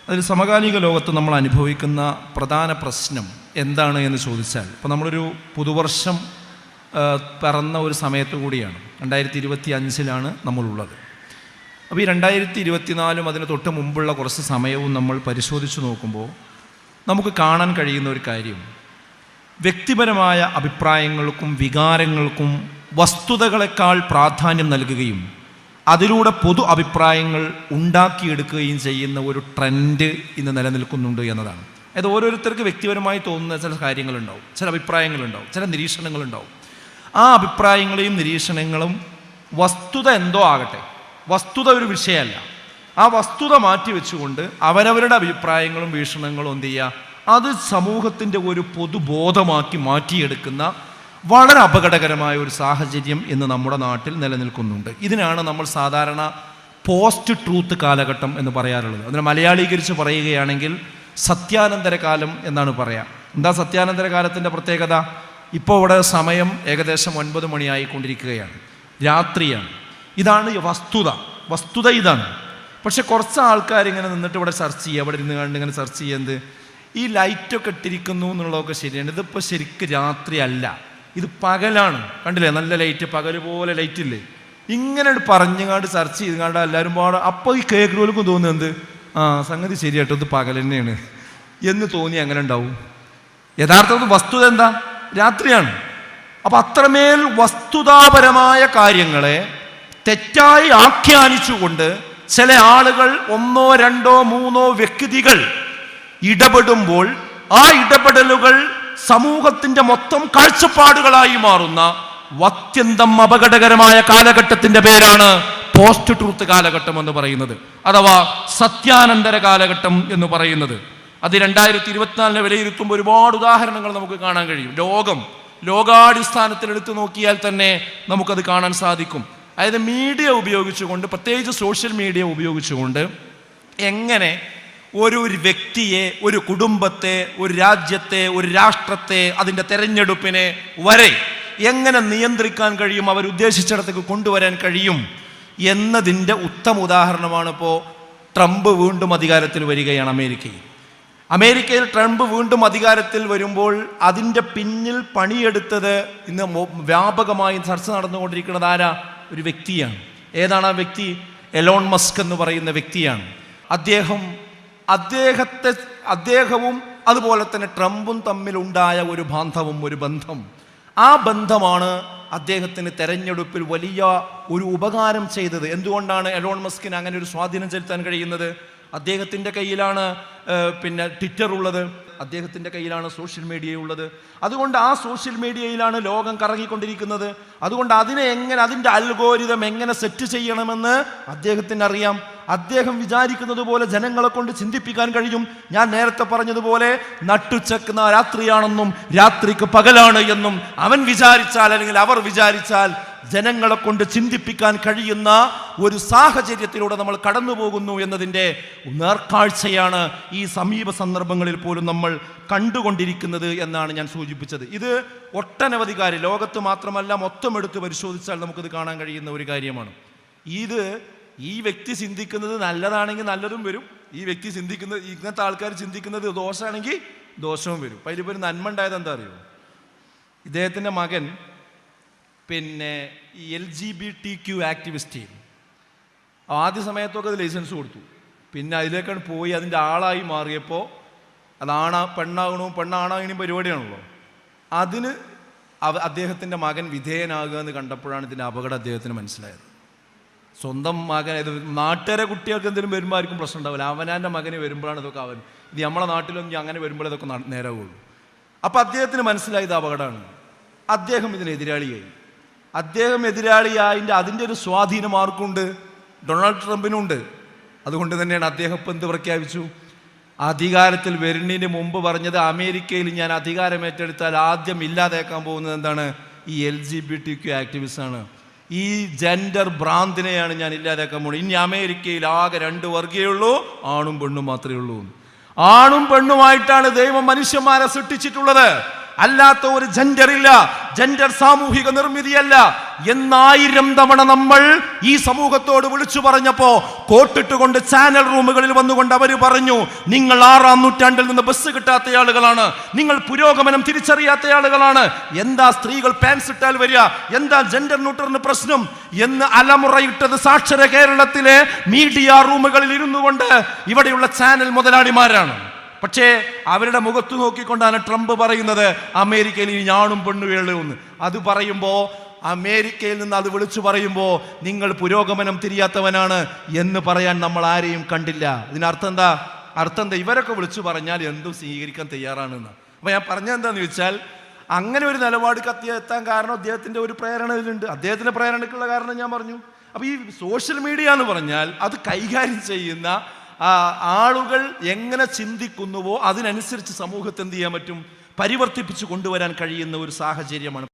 അതിൽ സമകാലിക ലോകത്ത് നമ്മൾ അനുഭവിക്കുന്ന പ്രധാന പ്രശ്നം എന്താണ് എന്ന് ചോദിച്ചാൽ, ഇപ്പോൾ നമ്മളൊരു പുതുവർഷം പിറന്ന ഒരു സമയത്ത് കൂടിയാണ്, 2025 നമ്മളുള്ളത്. അപ്പോൾ ഈ 2024 അതിന് തൊട്ട് മുമ്പുള്ള കുറച്ച് സമയവും നമ്മൾ പരിശോധിച്ച് നോക്കുമ്പോൾ നമുക്ക് കാണാൻ കഴിയുന്ന ഒരു കാര്യം, വ്യക്തിപരമായ അഭിപ്രായങ്ങൾക്കും വികാരങ്ങൾക്കും വസ്തുതകളെക്കാൾ പ്രാധാന്യം നൽകുകയും അതിലൂടെ പൊതു അഭിപ്രായങ്ങൾ ഉണ്ടാക്കിയെടുക്കുകയും ചെയ്യുന്ന ഒരു ട്രെൻഡ് ഇന്ന് നിലനിൽക്കുന്നുണ്ട് എന്നതാണ്. അതായത് ഓരോരുത്തർക്ക് വ്യക്തിപരമായി തോന്നുന്ന ചില കാര്യങ്ങളുണ്ടാവും, ചില അഭിപ്രായങ്ങളുണ്ടാവും, ചില നിരീക്ഷണങ്ങളുണ്ടാവും. ആ അഭിപ്രായങ്ങളെയും നിരീക്ഷണങ്ങളും വസ്തുത എന്തോ ആകട്ടെ, വസ്തുത ഒരു വിഷയമല്ല, ആ വസ്തുത മാറ്റി വെച്ചുകൊണ്ട് അവരവരുടെ അഭിപ്രായങ്ങളും വീക്ഷണങ്ങളും എന്ത് ചെയ്യുക, അത് സമൂഹത്തിൻ്റെ ഒരു പൊതുബോധമാക്കി മാറ്റിയെടുക്കുന്ന വളരെ അപകടകരമായ ഒരു സാഹചര്യം ഇന്ന് നമ്മുടെ നാട്ടിൽ നിലനിൽക്കുന്നുണ്ട്. ഇതിനാണ് നമ്മൾ സാധാരണ പോസ്റ്റ് ട്രൂത്ത് കാലഘട്ടം എന്ന് പറയാറുള്ളത്. അതിനെ മലയാളീകരിച്ച് പറയുകയാണെങ്കിൽ സത്യാനന്തര കാലം എന്നാണ് പറയാം. എന്താ സത്യാനന്തര കാലത്തിൻ്റെ പ്രത്യേകത? ഇപ്പോൾ ഇവിടെ സമയം ഏകദേശം 9 മണിയായിക്കൊണ്ടിരിക്കുകയാണ്, രാത്രിയാണ്. ഇതാണ് വസ്തുത ഇതാണ്. പക്ഷെ കുറച്ച് ആൾക്കാരിങ്ങനെ നിന്നിട്ട് ഇവിടെ സെർച്ച് ചെയ്യുക, ഇവിടെ ഇരുന്ന് കണ്ട് ഇങ്ങനെ സെർച്ച് ചെയ്യുന്നത്, ഈ ലൈറ്റൊക്കെ ഇട്ടിരിക്കുന്നു എന്നുള്ളതൊക്കെ ശരിയാണ്. ഇതിപ്പോൾ ശരിക്കും രാത്രി അല്ല, ഇത് പകലാണ്. കണ്ടില്ലേ, നല്ല ലൈറ്റ്, പകൽ പോലെ ലൈറ്റ് ഇല്ലേ? ഇങ്ങനെ പറഞ്ഞുകാണ്ട് സെർച്ച് ചെയ്തുകാണ്ട് എല്ലാവരും പാടെ, അപ്പോൾ ഈ കേൾക്കുന്നവർക്കും തോന്നുന്നത് സംഗതി ശരിയാട്ടോ, ഇത് പകൽ തന്നെയാണ് എന്ന് തോന്നി അങ്ങനെ ഉണ്ടാവും. യഥാർത്ഥത്തിൽ വസ്തുത എന്താ? രാത്രിയാണ്. അപ്പം അത്രമേൽ വസ്തുതാപരമായ കാര്യങ്ങളെ തെറ്റായി ആഖ്യാനിച്ചുകൊണ്ട് ചില ആളുകൾ, 1, 2, 3 വ്യക്തികൾ ഇടപെടുമ്പോൾ ആ ഇടപെടലുകൾ സമൂഹത്തിന്റെ മൊത്തം കാഴ്ചപ്പാടുകളായി മാറുന്ന അത്യന്തം അപകടകരമായ കാലഘട്ടത്തിന്റെ പേരാണ് പോസ്റ്റ് ട്രൂത്ത് കാലഘട്ടം എന്ന് പറയുന്നത്, അഥവാ സത്യാനന്തര കാലഘട്ടം എന്ന് പറയുന്നത്. അത് 2024 വിലയിരുത്തുമ്പോൾ ഒരുപാട് ഉദാഹരണങ്ങൾ നമുക്ക് കാണാൻ കഴിയും. ലോകാടിസ്ഥാനത്തിൽ എടുത്തു നോക്കിയാൽ തന്നെ നമുക്കത് കാണാൻ സാധിക്കും. അതായത് മീഡിയ ഉപയോഗിച്ചുകൊണ്ട്, പ്രത്യേകിച്ച് സോഷ്യൽ മീഡിയ ഉപയോഗിച്ചുകൊണ്ട് എങ്ങനെ ഒരു വ്യക്തിയെ, ഒരു കുടുംബത്തെ, ഒരു രാജ്യത്തെ, ഒരു രാഷ്ട്രത്തെ, അതിൻ്റെ തെരഞ്ഞെടുപ്പിനെ വരെ എങ്ങനെ നിയന്ത്രിക്കാൻ കഴിയും, അവരുദ്ദേശിച്ചിടത്തേക്ക് കൊണ്ടുവരാൻ കഴിയും എന്നതിൻ്റെ ഉത്തമ ഉദാഹരണമാണ് ഇപ്പോൾ ട്രംപ് വീണ്ടും അധികാരത്തിൽ വരികയാണ് അമേരിക്കയിൽ ട്രംപ് വീണ്ടും അധികാരത്തിൽ വരുമ്പോൾ അതിൻ്റെ പിന്നിൽ പണിയെടുത്തത് ഇന്ന് വ്യാപകമായി ചർച്ച നടന്നുകൊണ്ടിരിക്കുന്നത് ആരാ? ഒരു വ്യക്തിയാണ്. ഏതാണ് ആ വ്യക്തി? എലോൺ മസ്ക് എന്ന് പറയുന്ന വ്യക്തിയാണ്. അദ്ദേഹവും അതുപോലെ തന്നെ ട്രംപും തമ്മിലുണ്ടായ ഒരു ബന്ധം, ആ ബന്ധമാണ് അദ്ദേഹത്തിന് തെരഞ്ഞെടുപ്പിൽ വലിയ ഒരു ഉപകാരം ചെയ്തത്. എന്തുകൊണ്ടാണ് എലോൺ മസ്കിന് അങ്ങനെ ഒരു സ്വാധീനം ചെലുത്താൻ കഴിയുന്നത്? അദ്ദേഹത്തിൻ്റെ കയ്യിലാണ് ട്വിറ്റർ ഉള്ളത്, അദ്ദേഹത്തിൻ്റെ കയ്യിലാണ് സോഷ്യൽ മീഡിയ ഉള്ളത്. അതുകൊണ്ട് ആ സോഷ്യൽ മീഡിയയിലാണ് ലോകം കറങ്ങിക്കൊണ്ടിരിക്കുന്നത്. അതുകൊണ്ട് അതിൻ്റെ അൽഗോരിതം എങ്ങനെ സെറ്റ് ചെയ്യണമെന്ന് അദ്ദേഹത്തിന് അറിയാം. അദ്ദേഹം വിചാരിക്കുന്നത് പോലെ ജനങ്ങളെ കൊണ്ട് ചിന്തിപ്പിക്കാൻ കഴിയും. ഞാൻ നേരത്തെ പറഞ്ഞതുപോലെ നട്ടുച്ചക്കുന്ന രാത്രിയാണെന്നും രാത്രിക്ക് പകലാണ് എന്നും അവൻ വിചാരിച്ചാൽ, അല്ലെങ്കിൽ അവർ വിചാരിച്ചാൽ ജനങ്ങളെ കൊണ്ട് ചിന്തിപ്പിക്കാൻ കഴിയുന്ന ഒരു സാഹചര്യത്തിലൂടെ നമ്മൾ കടന്നു പോകുന്നു എന്നതിൻ്റെ നേർക്കാഴ്ചയാണ് ഈ സമീപ സന്ദർഭങ്ങളിൽ പോലും നമ്മൾ കണ്ടുകൊണ്ടിരിക്കുന്നത് എന്നാണ് ഞാൻ സൂചിപ്പിച്ചത്. ഇത് ഒട്ടനവധി കാര്യം, ലോകത്ത് മാത്രമല്ല മൊത്തം എടുത്ത് പരിശോധിച്ചാൽ നമുക്കിത് കാണാൻ കഴിയുന്ന ഒരു കാര്യമാണ്. ഈ വ്യക്തി ചിന്തിക്കുന്നത് നല്ലതാണെങ്കിൽ നല്ലതും വരും, ഈ വ്യക്തി ചിന്തിക്കുന്നത്, ഇങ്ങനത്തെ ആൾക്കാർ ചിന്തിക്കുന്നത് ദോഷമാണെങ്കിൽ ദോഷവും വരും. അപ്പം ഇതിലിപ്പോൾ ഒരു നന്മ ഉണ്ടായത് എന്താ അറിയോ? ഇദ്ദേഹത്തിൻ്റെ മകൻ LGBTQ ആക്ടിവിസ്റ്റ് ആദ്യ സമയത്തൊക്കെ അത് ലൈസൻസ് കൊടുത്തു. പിന്നെ അതിലേക്കാണ് പോയി അതിൻ്റെ ആളായി മാറിയപ്പോൾ അത് പെണ്ണാകണയും പരിപാടിയാണല്ലോ. അതിന് അദ്ദേഹത്തിൻ്റെ മകൻ വിധേയനാകുക എന്ന് കണ്ടപ്പോഴാണ് ഇതിൻ്റെ അപകടം അദ്ദേഹത്തിന് മനസ്സിലായത്. സ്വന്തം മകൻ, ഇത് നാട്ടുകാരെ കുട്ടികൾക്ക് എന്തെങ്കിലും വരുമ്പോൾ ആർക്കും പ്രശ്നം ഉണ്ടാവില്ല, അവനാൻ്റെ മകന് വരുമ്പോഴാണ് ഇതൊക്കെ ഇത് നമ്മളെ നാട്ടിലൊന്നും അങ്ങനെ വരുമ്പോൾ ഇതൊക്കെ നേരാവുള്ളൂ. അപ്പോൾ അദ്ദേഹത്തിന് മനസ്സിലായത് അപകടമാണ്. അദ്ദേഹം ഇതിനെതിരാളിയായി. അതിൻ്റെ ഒരു സ്വാധീനം ആർക്കുണ്ട്? ഡൊണാൾഡ് ട്രംപിനുണ്ട്. അതുകൊണ്ട് തന്നെയാണ് അദ്ദേഹം ഇപ്പം എന്ത് പ്രഖ്യാപിച്ചു? അധികാരത്തിൽ വരുന്നതിന് മുമ്പ് പറഞ്ഞത്, അമേരിക്കയിൽ ഞാൻ അധികാരം ഏറ്റെടുത്താൽ ആദ്യം ഇല്ലാതാക്കാൻ പോകുന്നത് എന്താണ്? ഈ LGBTQ ആക്ടിവിസ്റ്റാണ്. ഈ ജെൻഡർ ഭ്രാന്തിനെയാണ് ഞാൻ ഇല്ലാതാക്കാൻ പോകുന്നത്. ഇനി അമേരിക്കയിൽ ആകെ 2 വർഗ്ഗമേ ഉള്ളൂ, ആണും പെണ്ണും മാത്രമേ ഉള്ളൂ. ആണും പെണ്ണുമായിട്ടാണ് ദൈവം മനുഷ്യന്മാരെ സൃഷ്ടിച്ചിട്ടുള്ളത്. അല്ലാത്ത ഒരു ജെൻഡർ ഇല്ല, ജെൻഡർ സാമൂഹിക നിർമ്മിതിയല്ല എന്ന്1000 തവണ നമ്മൾ ഈ സമൂഹത്തോട് വിളിച്ചു പറഞ്ഞപ്പോ കോട്ടിട്ടുകൊണ്ട് ചാനൽ റൂമുകളിൽ വന്നുകൊണ്ട് അവർ പറഞ്ഞു, നിങ്ങൾ 6-ാം നൂറ്റാണ്ടിൽ നിന്ന് ബസ് കിട്ടാത്ത ആളുകളാണ്, നിങ്ങൾ പുരോഗമനം തിരിച്ചറിയാത്ത ആളുകളാണ്, എന്താ സ്ത്രീകൾ പാൻസ് ഇട്ടാൽ വരിക, എന്താ ജെൻഡർ ന്യൂട്രലിന് പ്രശ്നം എന്ന് അലമുറയിട്ടത് സാക്ഷര കേരളത്തിലെ മീഡിയ റൂമുകളിൽ ഇരുന്നു കൊണ്ട് ഇവിടെയുള്ള ചാനൽ മുതലാളിമാരാണ്. പക്ഷേ അവരുടെ മുഖത്ത് നോക്കിക്കൊണ്ടാണ് ട്രംപ് പറയുന്നത് അമേരിക്കയിൽ ഇനി ഞാണും പെണ്ണുവേളൂ എന്ന്. അത് പറയുമ്പോൾ, അമേരിക്കയിൽ നിന്ന് അത് വിളിച്ചു പറയുമ്പോൾ നിങ്ങൾ പുരോഗമനം തിരിയാത്തവനാണ് എന്ന് പറയാൻ നമ്മൾ ആരെയും കണ്ടില്ല. ഇതിനർത്ഥം എന്താ? ഇവരൊക്കെ വിളിച്ചു പറഞ്ഞാൽ എന്തും സ്വീകരിക്കാൻ തയ്യാറാണെന്ന്. അപ്പൊ ഞാൻ പറഞ്ഞെന്താന്ന് ചോദിച്ചാൽ, അങ്ങനെ ഒരു നിലപാട് എത്താൻ കാരണം അദ്ദേഹത്തിന്റെ ഒരു പ്രേരണ ഇതിലുണ്ട്. അദ്ദേഹത്തിന്റെ പ്രേരണക്കുള്ള കാരണം ഞാൻ പറഞ്ഞു. അപ്പൊ ഈ സോഷ്യൽ മീഡിയ എന്ന് പറഞ്ഞാൽ അത് കൈകാര്യം ചെയ്യുന്ന ആളുകൾ എങ്ങനെ ചിന്തിക്കുന്നുവോ അതിനനുസരിച്ച് സമൂഹത്തെ എന്ത് ചെയ്യാൻ പറ്റും, പരിവർത്തിപ്പിച്ചു കൊണ്ടുവരാൻ കഴിയുന്ന ഒരു സാഹചര്യമാണ്.